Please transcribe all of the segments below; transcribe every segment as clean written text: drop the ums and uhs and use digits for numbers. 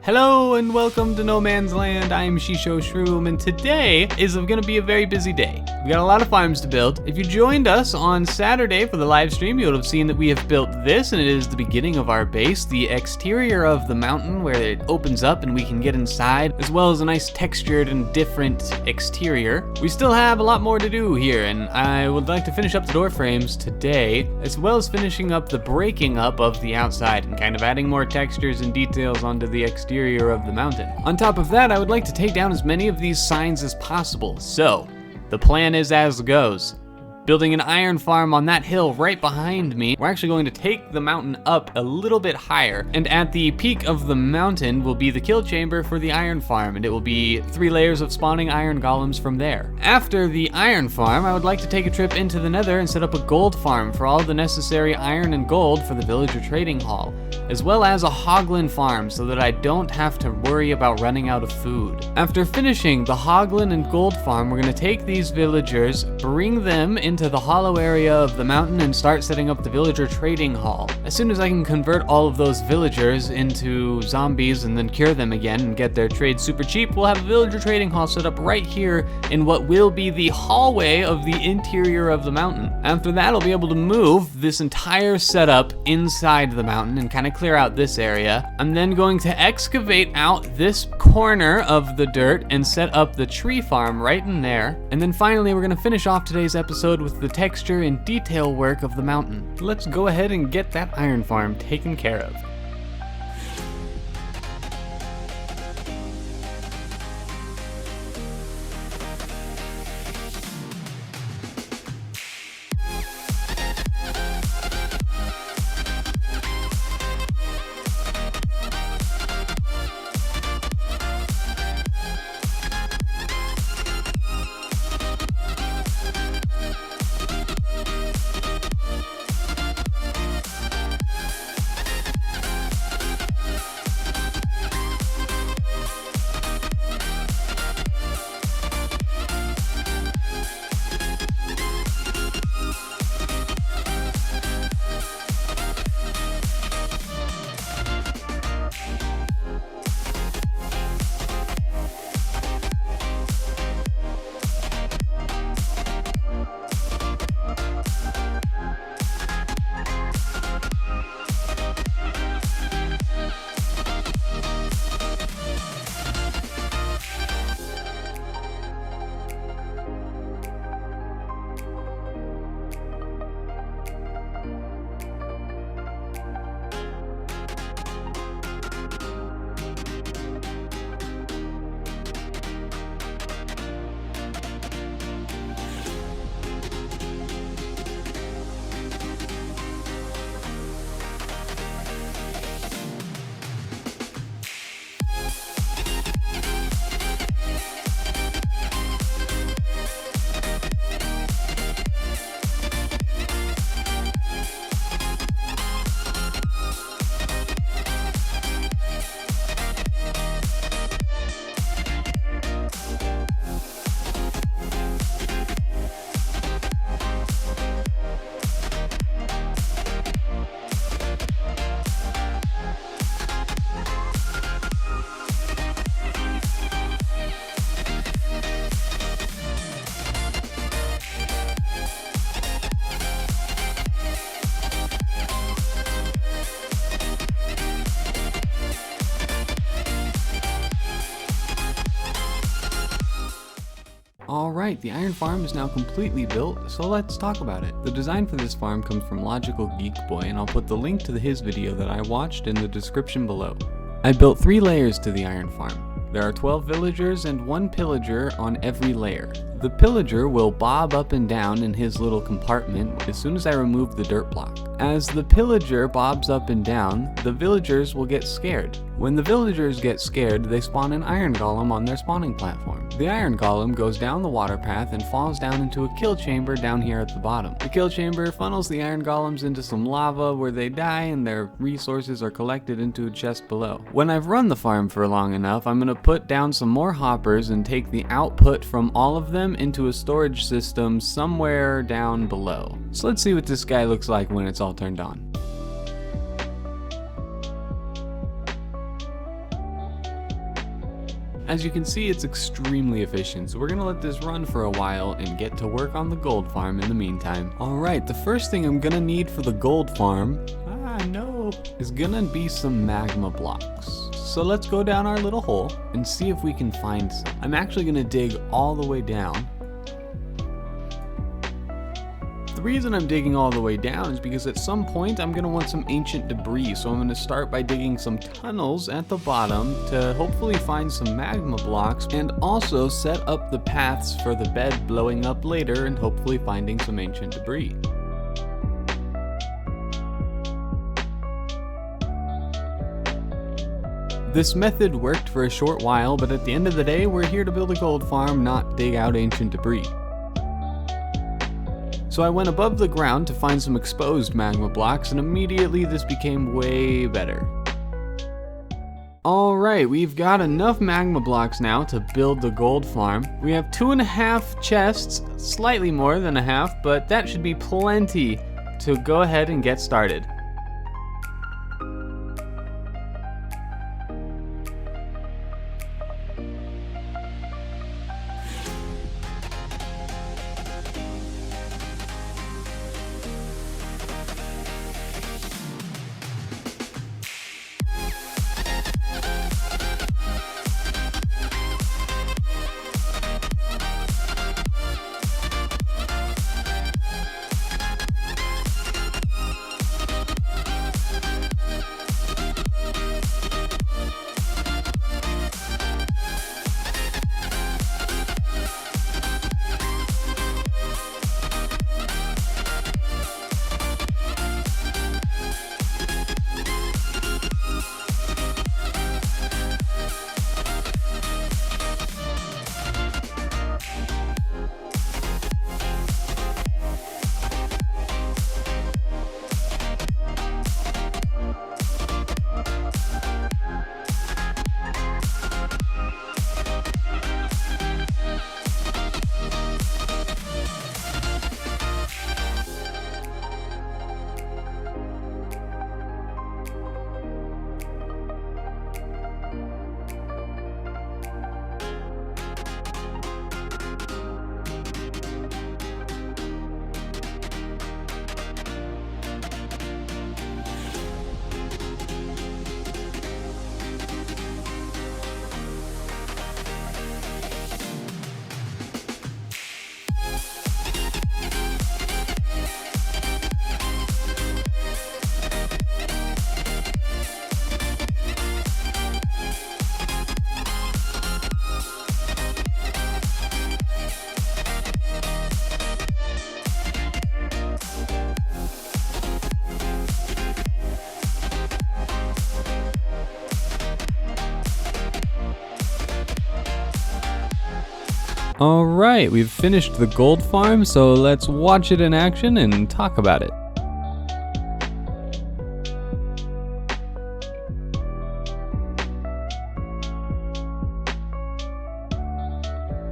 Hello and welcome to No Man's Land. I'm Shisho Shroom, and today is going to be a very busy day. We got a lot of farms to build. If you joined us on Saturday for the live stream, you would have seen that we have built this, and it is the beginning of our base, the exterior of the mountain where it opens up and we can get inside, as well as a nice textured and different exterior. We still have a lot more to do here, and I would like to finish up the door frames today, as well as finishing up the breaking up of the outside and kind of adding more textures and details onto the exterior of the mountain. On top of that, I would like to take down as many of these signs as possible. So, the plan is as goes. Building an iron farm on that hill right behind me. We're actually going to take the mountain up a little bit higher, and at the peak of the mountain will be the kill chamber for the iron farm, and it will be 3 layers of spawning iron golems from there. After the iron farm, I would like to take a trip into the nether and set up a gold farm for all the necessary iron and gold for the villager trading hall, as well as a hoglin farm so that I don't have to worry about running out of food. After finishing the hoglin and gold farm, we're going to take these villagers, bring them into the hollow area of the mountain, and start setting up the villager trading hall. As soon as I can convert all of those villagers into zombies and then cure them again and get their trade super cheap, we'll have a villager trading hall set up right here in what will be the hallway of the interior of the mountain. After that, I'll be able to move this entire setup inside the mountain and kind of clear out this area. I'm then going to excavate out this corner of the dirt and set up the tree farm right in there. And then finally, we're going to finish off today's episode with the texture and detail work of the mountain. Let's go ahead and get that iron farm taken care of. Alright, the iron farm is now completely built, so let's talk about it. The design for this farm comes from Logical Geek Boy, and I'll put the link to his video that I watched in the description below. I built 3 layers to the iron farm. There are 12 villagers and 1 pillager on every layer. The pillager will bob up and down in his little compartment as soon as I remove the dirt block. As the pillager bobs up and down, the villagers will get scared. When the villagers get scared, they spawn an iron golem on their spawning platform. The iron golem goes down the water path and falls down into a kill chamber down here at the bottom. The kill chamber funnels the iron golems into some lava where they die and their resources are collected into a chest below. When I've run the farm for long enough, I'm going to put down some more hoppers and take the output from all of them into a storage system somewhere down below. So let's see what this guy looks like when it's all turned on. As you can see, it's extremely efficient, so we're gonna let this run for a while and get to work on the gold farm in the meantime. Alright, the first thing I'm gonna need for the gold farm, is gonna be some magma blocks. So let's go down our little hole and see if we can find some. I'm actually gonna dig all the way down. The reason I'm digging all the way down is because at some point I'm going to want some ancient debris, so I'm going to start by digging some tunnels at the bottom to hopefully find some magma blocks and also set up the paths for the bed blowing up later and hopefully finding some ancient debris. This method worked for a short while, but at the end of the day we're here to build a gold farm, not dig out ancient debris. So I went above the ground to find some exposed magma blocks, and immediately this became way better. Alright, we've got enough magma blocks now to build the gold farm. We have 2.5 chests, slightly more than a half, but that should be plenty to go ahead and get started. Alright, we've finished the gold farm, so let's watch it in action and talk about it.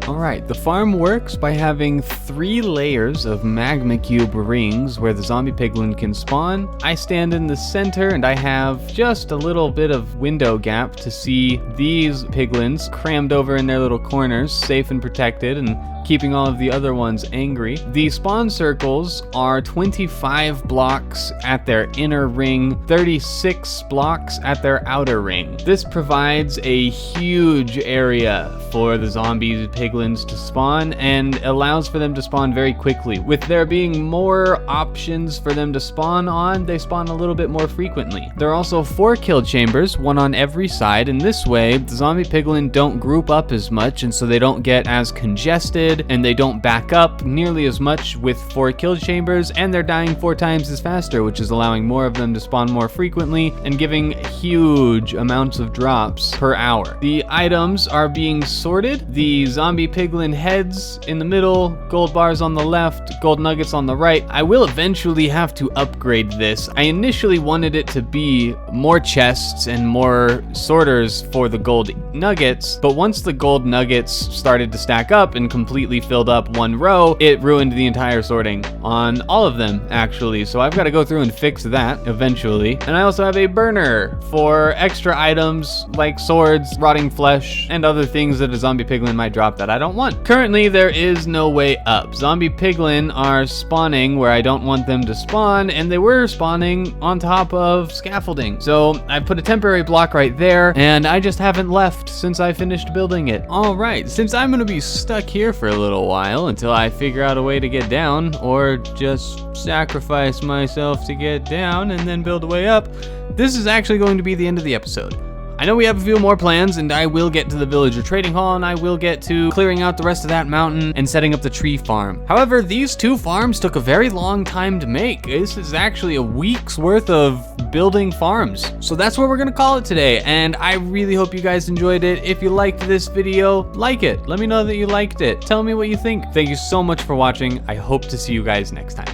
Alright, the farm works by having 3 layers of magma cube rings where the zombie piglin can spawn. I stand in the center and I have just a little bit of window gap to see these piglins crammed over in their little corners, safe and protected, and keeping all of the other ones angry. The spawn circles are 25 blocks at their inner ring, 36 blocks at their outer ring. This provides a huge area for the zombie piglins to spawn and allows for them to spawn very quickly. With there being more options for them to spawn on, they spawn a little bit more frequently. There are also 4 kill chambers, one on every side, and this way the zombie piglin don't group up as much, and so they don't get as congested and they don't back up nearly as much with 4 kill chambers, and they're dying 4 times as faster, which is allowing more of them to spawn more frequently and giving huge amounts of drops per hour. The items are being sorted. The zombie piglin heads in the middle, gold bars on the left, gold nuggets on the right. I will eventually have to upgrade this. I initially wanted it to be more chests and more sorters for the gold nuggets, but once the gold nuggets started to stack up and completely filled up one row, it ruined the entire sorting on all of them, actually. So I've got to go through and fix that eventually. And I also have a burner for extra items like swords, rotting flesh, and other things that a zombie piglin might drop that I don't want. Currently, there is no way up. Zombie piglin are spawning where I don't want them to spawn, and they were spawning on top of scaffolding. So I put a temporary block right there, and I just haven't left since I finished building it. All right, since I'm gonna be stuck here for a little while until I figure out a way to get down, or just sacrifice myself to get down and then build a way up, this is actually going to be the end of the episode. I know we have a few more plans, and I will get to the villager trading hall, and I will get to clearing out the rest of that mountain and setting up the tree farm. However, these two farms took a very long time to make. This is actually a week's worth of building farms. So that's what we're gonna call it today, and I really hope you guys enjoyed it. If you liked this video, like it. Let me know that you liked it. Tell me what you think. Thank you so much for watching. I hope to see you guys next time.